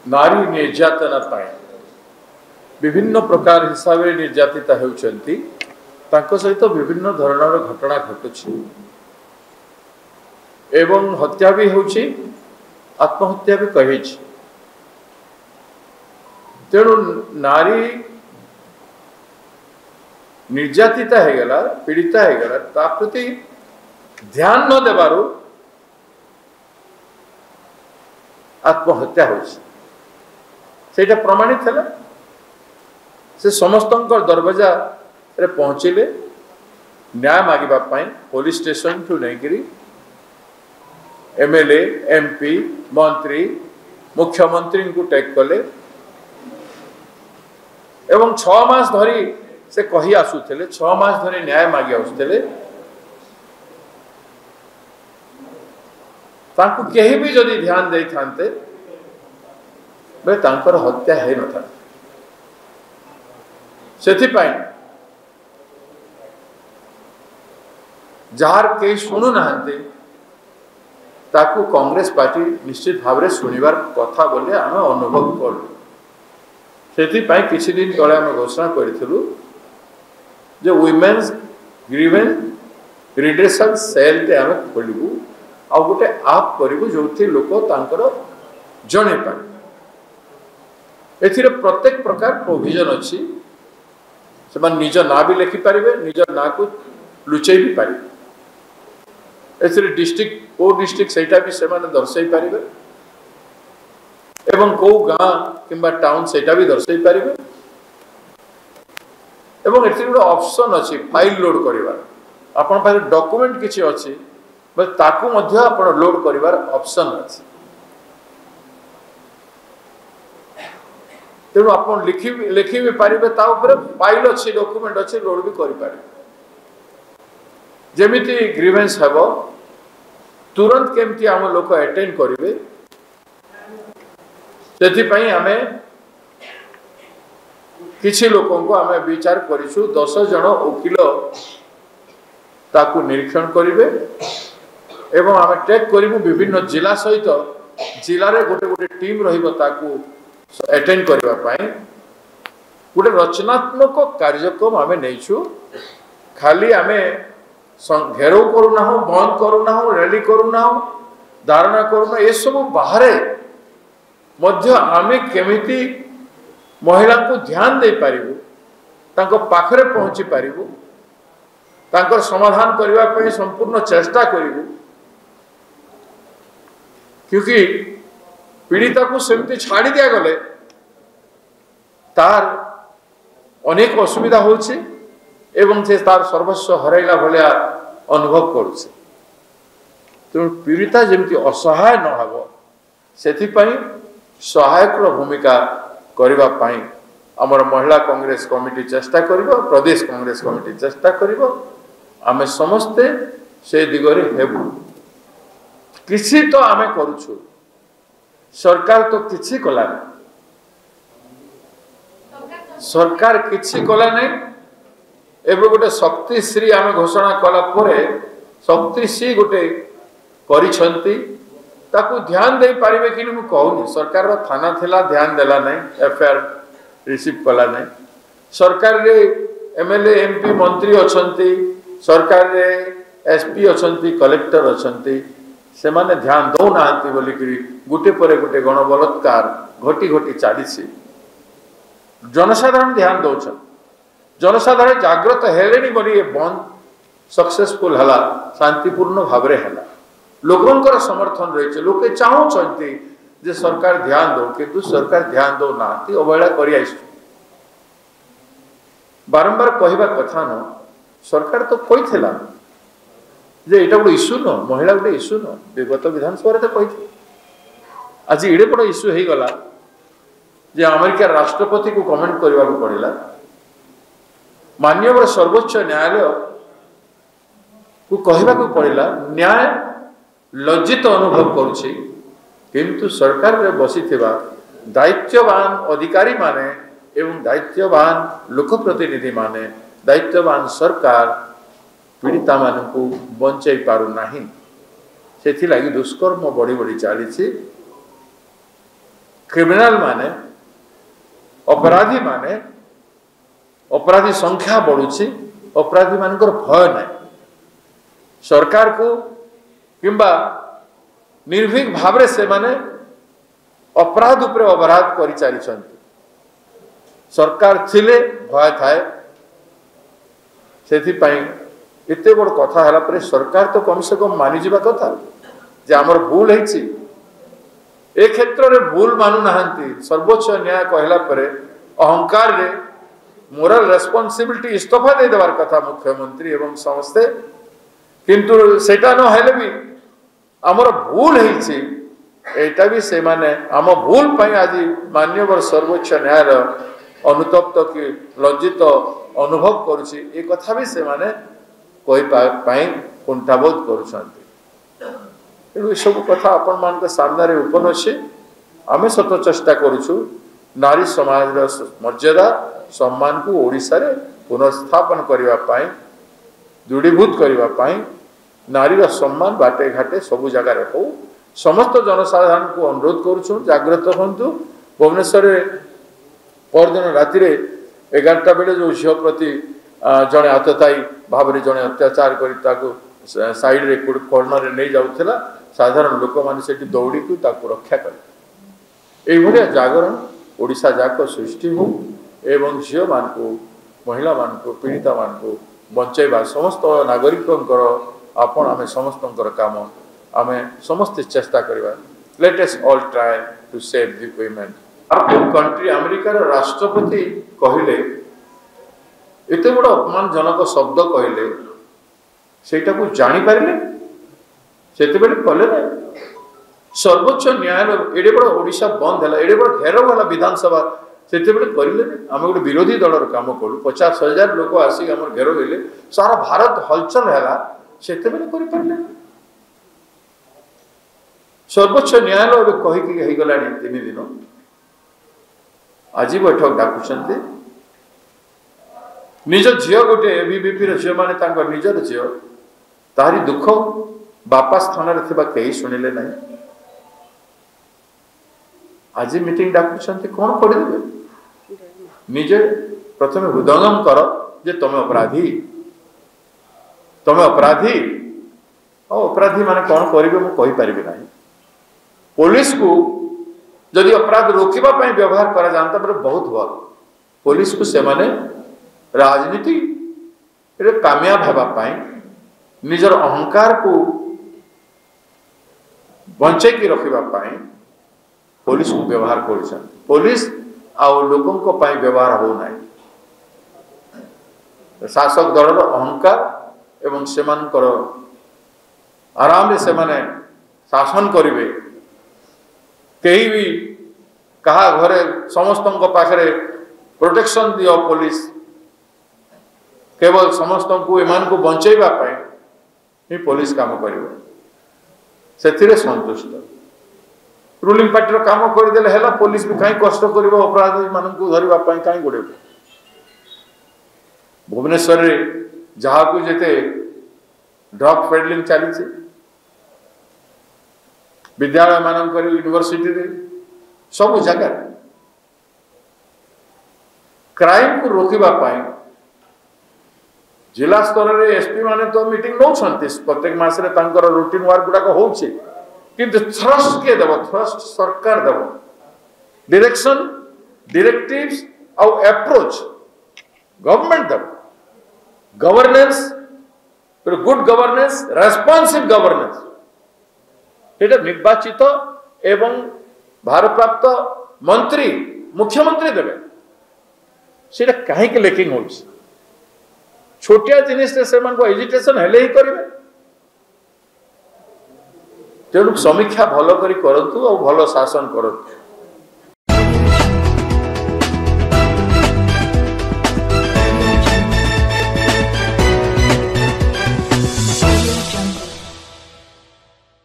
नारी निर्यातना विभिन्न प्रकार हिसाब से निर्यातिता होती सहित विभिन्न धरणर घटना घटुछि एवं हत्या भी होछि आत्महत्या भी कही तेणु नारी निर्यातिता हो गला पीड़िता हो गला ता प्रति ध्यान न देबारु आत्महत्या होटा प्रमाणित है से समस्त दरवाजा रे पहुँचले न्याय मागिबा पुलिस स्टेशन ठू नहीं एमएलए एमपी मंत्री मुख्यमंत्री को टेक कले एवं 6 मास धरी से कही आसुले 6 मास धरी न्याय मागी आसुले तांको केही भी जदि ध्यान दे थांते बे तांकर हत्या है न था सेथिपाई जार के शुणु नाहंते ताकू कांग्रेस पार्टी निश्चित भाव में शुणिबार कथा बोले आम अनुभव कलु सेथिपाई किछि दिन तले आम घोषणा करिथिलु जे वुमेन्स ग्रीवेंस रिड्रेसल सेल ते आम खोलिबु आ गोटे आप करिबु जोथि लोक तांकर जणे पाए एथिरे प्रत्येक प्रकार प्रोविजन अछि से निज ना भी लिखि पारिबे निज ना को लुचै भी पारिबे एथिरे डिस्ट्रिक्ट को डिस्ट्रिक्ट सेटा भी से माने दर्शाई पारिबे एवं को गां किंबा टाउन सेटा भी दर्शाई पारिबे एवं एथिरे गोटे ऑप्शन अछि फाइल लोड करिवार आपन पाखे डॉक्यूमेंट किछि अछि बस ताकू मध्य आपण लोड करिवार ऑप्शन अछि तेणु आप लिखि भी पारिबे ता ऊपर फाइल अच्छी डॉक्यूमेंट अच्छी लोड भी करि पारिबे जेमिति ग्रीवेंस हेबो तुरंत केमती आम लोक अटेंड करिवे सेथि पई आमे किछि लोकों को आमे विचार करिछु 10 जन वकील ताकू निरीक्षण करिवे एवं आमे टेक करिवु विभिन्न जिला सहित जिला रे गोटे गोटे टीम रहिबो ताकू अटेंड करबा पाई गोटे रचनात्मक कार्यक्रम आमे नैछु खाली आमे घेराव करूना हो बंद करूना हो रैली करूना हो धारणा करूना ये सब बाहर मध्य आमे केमिति महिला को ध्यान दे पारिबु तांको पाखरे पहुंची पारिबु तांकर समाधान करबा पई संपूर्ण चेष्टा करिबु क्योंकि पीड़िता को सेमती छाड़ी दिया गले तार अनेक असुविधा होछि एवं से तार सर्वस्व हरैला भलिया अनुभव करुछि तो पीड़िता जेमती असहाय न हबो सेथि पई सहायक भूमिका करबा पई हमर महिला कांग्रेस कमिटी चेष्टा करिवो प्रदेश कांग्रेस कमिटी चेष्टा करिवो आमे समस्ते से दिगरे हेबु किछि तो आमे करूछु सरकार तो किछि कला सरकार किछि कला नहीं एबे गोटे शक्ति श्री आमे घोषणा कला परे शक्ति श्री गोटे करिसंती ताकू ध्यान दे पारिबे कि मु कहूनी सरकार रो थाना थिला ध्यान देला नहीं एफआईआर रिसीव कला नहीं सरकार रे एमएलए एमपी मंत्री अछंती सरकार रे एसपी अछंती कलेक्टर अछंती से माने ध्यान दो नांती बोली कि गुटे परे गुटे गण बलात्कार घटी घटी चली जनसाधारण ध्यान दौन जनसाधारण जागृत हेले बोली ये बंद सक्सेसफुल हला शांतिपूर्ण भाव रे हला लोकंकर समर्थन रही लोके चाहूँगी जे सरकार ध्यान दो किंतु सरकार ध्यान दो नांती अवहेला करि आइछ बारंबार कहवा कथा न सरकार तो कही जे एटा गोटे इश्यू न महिला गोटे इश्यू न विगत विधानसभा तो कही आज एडे बड़ इश्यू हो गला जे अमेरिका राष्ट्रपति को कमेंट करने को पड़ा माननीय सर्वोच्च न्यायालय को कहवा को पड़ा न्याय लज्जित अनुभव करुछि किंतु सरकार रे बसी दायित्ववान अधिकारी माने एवं दायित्ववान लोकप्रतिनिधि माने दायित्ववान सरकार पीड़िता मानू बंचाई पारु नाही से दुष्कर्म बढ़ी बढ़ी चली क्रिमिनाल माने अपराधी माने अपराधी संख्या बढ़ुची अपराधी मानकर भय ना सरकार को किंबा निर्भीक भाव से माने अपराध उपरे अपराध कर चली सरकार थिले भय थाए से एते बड़ कथा हला पर सरकार तो कम से कम मानि जिबा कथा जे हमर भूल है ए क्षेत्र रे भूल मानु नाहंती सर्वोच्च न्याय कहला पर अहंकार रे मोरल रेस्पॉन्सिबिलिटी इस्तीफा दे देवार कथा मुख्यमंत्री एवं समस्ते किंतु सेटा न हेले भी हमर भूल है एटा भी से माने आम भूल पाई आज मान्यवर सर्वोच्च न्यायालय अनुतप्त कि लज्जित अनुभव करुछि ए कथा भी से माने कोई पाई कुंठाबोध करुछंती सब कथा आपण मान के सामने उपन अछि आमे सत चेष्टा करूछु नारी समाज मर्यादा सम्मान को ओडिसा रे पुनर्स्थापन करबा पाई दृढ़ीभूत करबा पाई नारी सम्मान बाटे घाटे सब जगह रे हो समस्त जनसाधारण को अनुरोध करूछु जागृत हंतु भुवनेश्वर परदिन राति 11टा बेले जो झील प्रति जड़े आततायी भाव में जड़े अत्याचार कर साइड रे कॉर्नर रे नहीं जाउथला साधारण लोक माने सेठी दौड़ी को ताको रक्षा करे एभलिया जागरण ओडिशा जाक सृष्टि हो एवं झील मान को महिला मान को पीड़िता मान को बचाइबा समस्त नागरिकंकर आपण आमे समस्तंकर काम आमे समस्त चेष्टा करबा let us all try to save the women country America राष्ट्रपति कहले एते बड़ अपमानजनक शब्द कहले सेटा को जानी पारिले सेते बेले कले ना सर्वोच्च न्यायालय एडे बड़ ओडिशा बंद हला एडे बड़ घेराव हला विधानसभा सेते बेले करिले आमे गोटे विरोधी दलर काम करू 50,000 लोक आसी हमर घेराव हेले सारा भारत हलचल हला सेते बेले करि पारिले सर्वोच्च न्यायालय कहि कि हे गलानी 3 दिन आज बैठक डाकुचंते निज झील गोटे एबीवीपी झील माने निजर झील तारी दुख बापा स्थान रे कई शुणिले ना आज मीटिंग डाकुचंते कौन करदेवे निजे प्रथम हृदयंगम कर जे तुम अपराधी और अपराधी माने कौन करेंगे मुझे कहीपरि ना पुलिस को जदि अपराध रोकवा व्यवहार करा जानता बेले बहुत भल पुलिस को से माने राजनीति रे कामयाब होगापाई निजर अहंकार को बंचे की रखा पुलिस को व्यवहार कर पुलिस आउ लोकों को पाई व्यवहार हो ना शासक दल अहंकार एवं सेमानकर आराम से माने शासन करेंगे कहीं भी कहा घरे समस्त पाखे प्रोटेक्शन दियो पुलिस केवल समस्त को ईमान को बंचेबा ही पुलिस काम कर संतुष्ट रूलिंग पार्टी काम करदे पुलिस भी कहीं कष्ट कर अपराधी मान धरवा कहीं गोड़े भुवनेश्वर जहाँ को जेते ड्रग पेडलिंग चली विद्यालय मानक यूनिवर्सिटी रे सब जगह क्राइम को रोकवा जिला स्तर में एसपी माने तो मीटिंग नौ प्रत्येक मास रूटीन वर्क गुड़ाक हो थ्रस्ट किए देव थ्रस्ट सरकार देव डायरेक्शन डायरेक्टिव्स और अप्रोच गवर्नमेंट देव governance good governance responsive governance निर्वाचित एवं भारप्राप्त मंत्री मुख्यमंत्री देवे से कहीं लेकिन हो छोटिया जिनिस से एजिटेशन हेले ही करेंगे तेणु समीक्षा भल करी करतु और भल शासन करतु